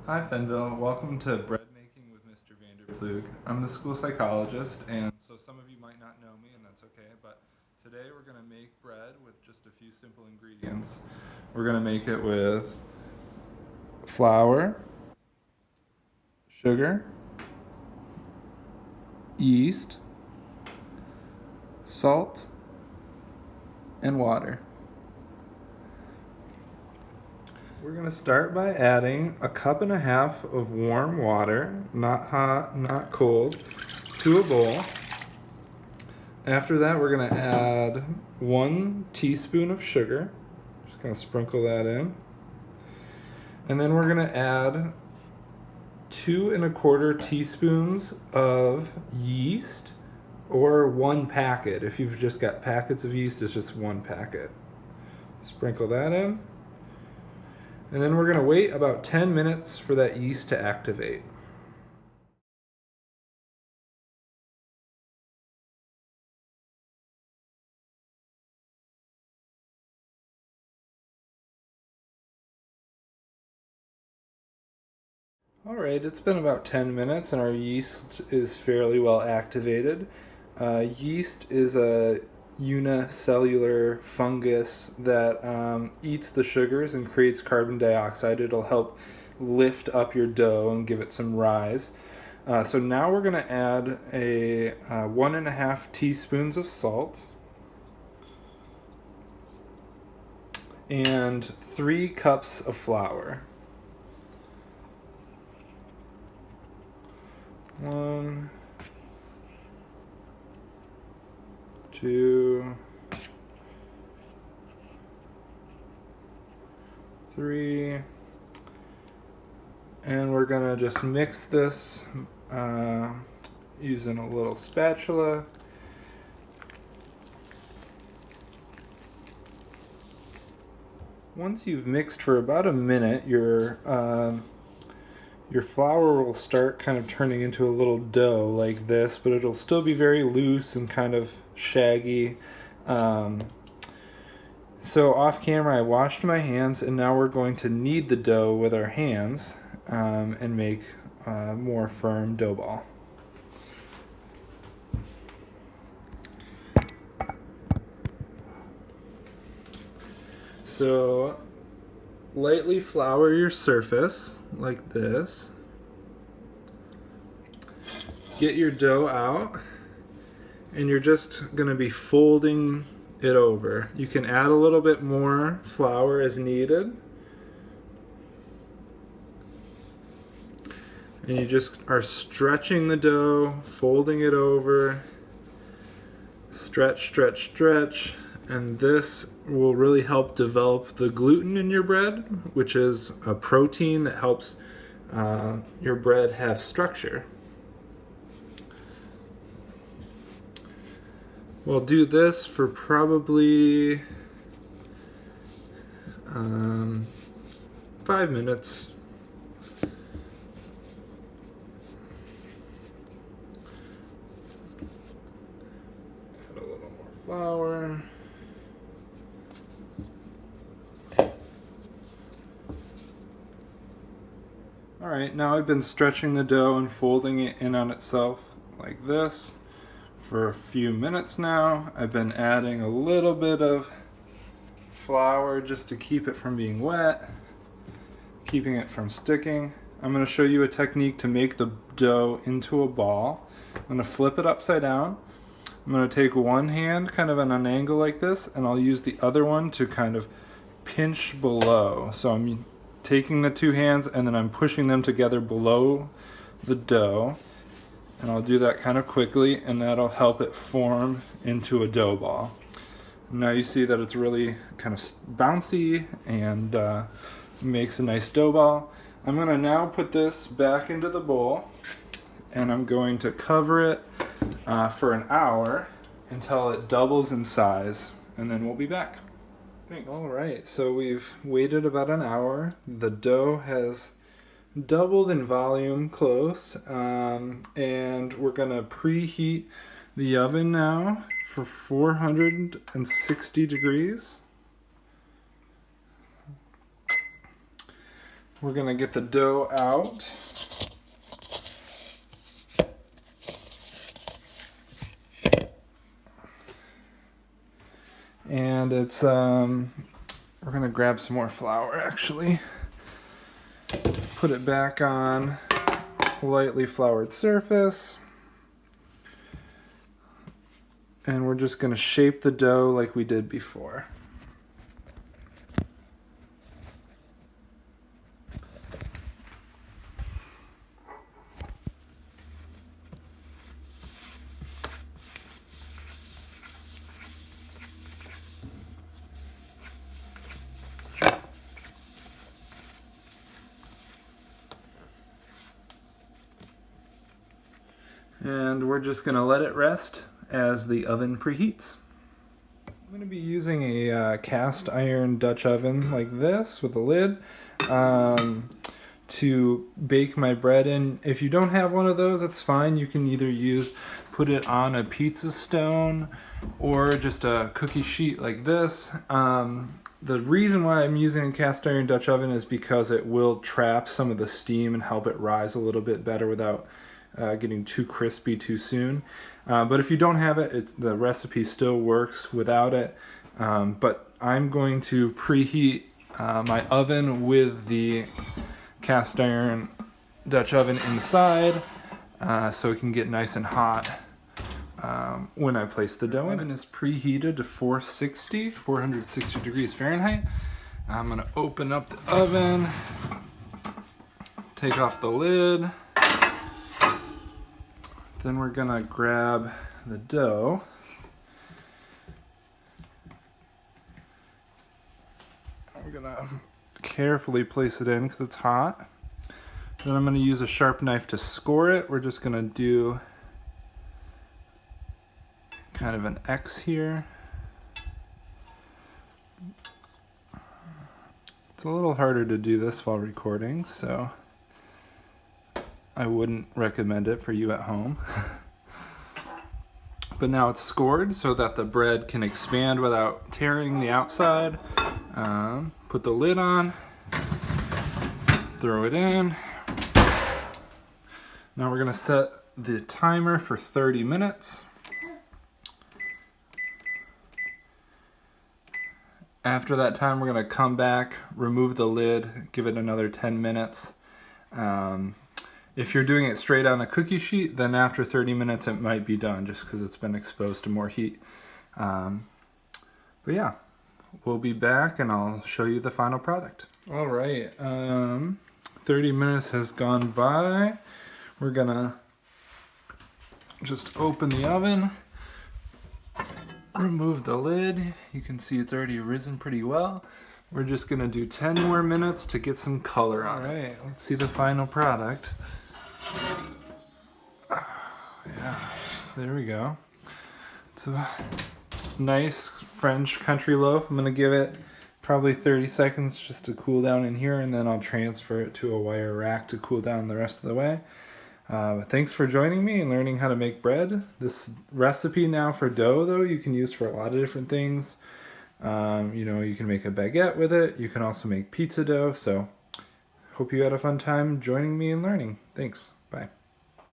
Hi Fennville, welcome to Bread Making with Mr. VanderPloeg. I'm the school psychologist, and so some of you might not know me, and that's okay, but today we're going to make bread with just a few simple ingredients. We're going to make it with flour, sugar, yeast, salt, and water. We're going to start by adding a cup and a half of warm water, not hot, not cold, to a bowl. After that, we're going to add 1 teaspoon of sugar. Just going to sprinkle that in. And then we're going to add 2 1/4 teaspoons of yeast, or 1 packet. If you've just got packets of yeast, it's just 1 packet. Sprinkle that in. And then we're going to wait about 10 minutes for that yeast to activate. Alright, it's been about 10 minutes and our yeast is fairly well activated. Yeast is a unicellular fungus that eats the sugars and creates carbon dioxide. It'll help lift up your dough and give it some rise. So now we're going to add a 1.5 teaspoons of salt and 3 cups of flour. 1, 2, 3, and we're gonna just mix this using a little spatula. Once you've mixed for about a minute, your flour will start kind of turning into a little dough like this, but it'll still be very loose and kind of shaggy. So off camera I washed my hands, and now we're going to knead the dough with our hands and make a more firm dough ball. So lightly flour your surface like this. Get your dough out, and you're just going to be folding it over. You can add a little bit more flour as needed. And you just are stretching the dough, folding it over. Stretch, stretch, stretch. And this will really help develop the gluten in your bread, which is a protein that helps your bread have structure. We'll do this for probably 5 minutes. Add a little more flour. Alright, now I've been stretching the dough and folding it in on itself like this for a few minutes now. I've been adding a little bit of flour just to keep it from being wet, keeping it from sticking. I'm going to show you a technique to make the dough into a ball. I'm going to flip it upside down. I'm going to take one hand kind of at an angle like this, and I'll use the other one to kind of pinch below. So I'm taking the 2 hands and then I'm pushing them together below the dough, and I'll do that kind of quickly, and that'll help it form into a dough ball. Now you see that it's really kind of bouncy and makes a nice dough ball. I'm going to now put this back into the bowl, and I'm going to cover it for an hour until it doubles in size, and then we'll be back. Thanks. Alright, so we've waited about an hour. The dough has doubled in volume close, and we're going to preheat the oven now for 460 degrees. we're gonna get the dough out. And it's, we're gonna grab some more flour actually. Put it back on a lightly floured surface. And we're just gonna shape the dough like we did before. And we're just going to let it rest as the oven preheats. I'm going to be using a cast iron Dutch oven like this with a lid to bake my bread in. If you don't have one of those, that's fine. You can either put it on a pizza stone or just a cookie sheet like this. The reason why I'm using a cast iron Dutch oven is because it will trap some of the steam and help it rise a little bit better without getting too crispy too soon. But if you don't have it, the recipe still works without it. But I'm going to preheat my oven with the cast iron Dutch oven inside so it can get nice and hot when I place the dough in. The oven is preheated to 460 degrees Fahrenheit. I'm going to open up the oven, take off the lid. Then we're gonna grab the dough. We're gonna carefully place it in because it's hot. Then I'm gonna use a sharp knife to score it. We're just gonna do kind of an X here. It's a little harder to do this while recording, so I wouldn't recommend it for you at home. But now it's scored so that the bread can expand without tearing the outside. Put the lid on, throw it in. Now we're gonna set the timer for 30 minutes. After that time, we're gonna come back, remove the lid, give it another 10 minutes. If you're doing it straight on a cookie sheet, then after 30 minutes it might be done just because it's been exposed to more heat. But yeah, we'll be back and I'll show you the final product. All right, 30 minutes has gone by. We're gonna just open the oven, remove the lid. You can see it's already risen pretty well. We're just gonna do 10 more minutes to get some color on it. All right, let's see the final product. Yeah, there we go. It's a nice French country loaf. I'm gonna give it probably 30 seconds just to cool down in here, and then I'll transfer it to a wire rack to cool down the rest of the way. Thanks for joining me and learning how to make bread. This recipe now for dough, though, you can use for a lot of different things. You know, you can make a baguette with it. You can also make pizza dough. So hope you had a fun time joining me and learning. Thanks. Bye.